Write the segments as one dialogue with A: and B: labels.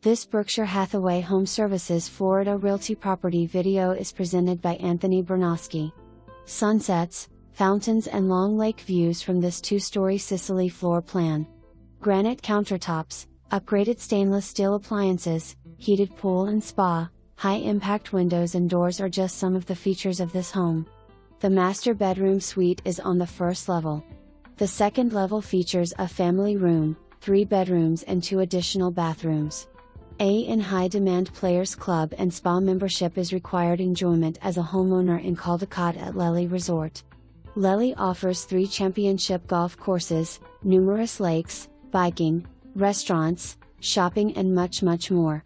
A: This Berkshire Hathaway HomeServices Florida Realty property video is presented by AnthonyBernosky. Sunsets, fountains and long lake views from this two-story Sicily floor plan. Granite countertops, upgraded stainless steel appliances, heated pool and spa, high-impact windows and doors are just some of the features of this home. The master bedroom suite is on the first level. The second level features a family room, 3 bedrooms and 2 additional bathrooms. In high-demand Players Club and Spa membership is required enjoyment as a homeowner in Caldecott at Lely Resort. Lely offers 3 championship golf courses, numerous lakes, biking, restaurants, shopping and much more.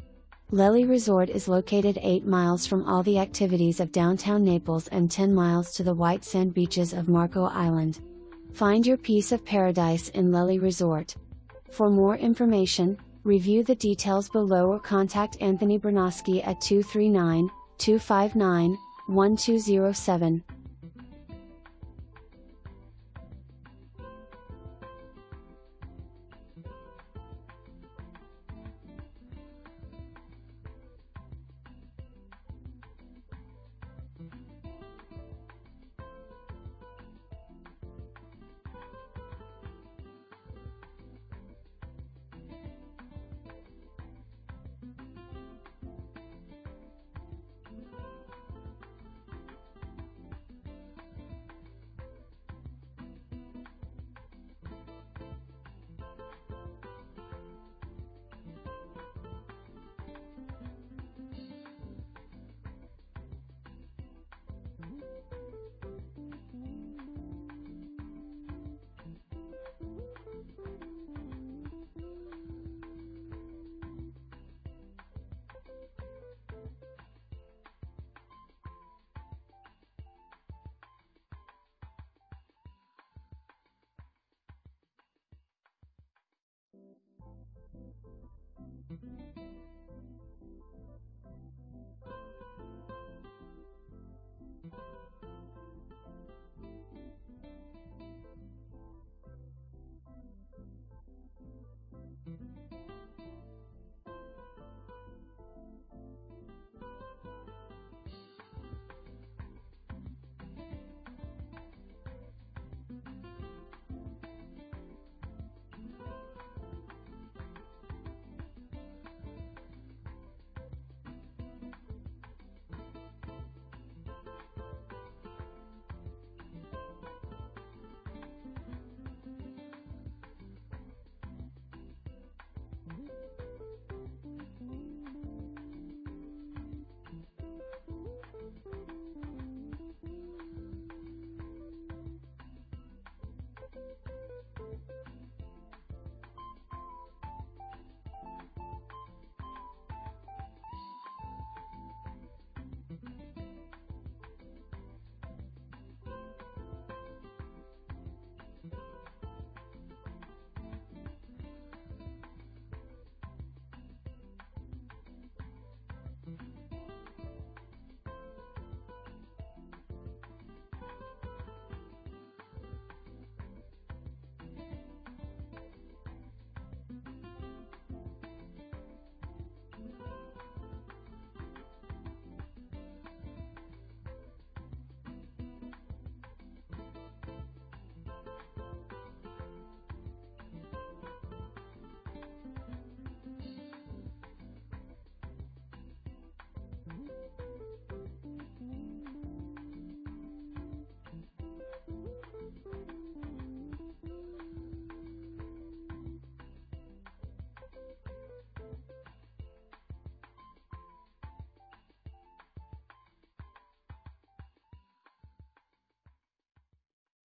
A: Lely Resort is located 8 miles from all the activities of downtown Naples and 10 miles to the white sand beaches of Marco Island. Find your piece of paradise in Lely Resort. For more information, review the details below or contact Anthony Bernosky at 239-259-1207.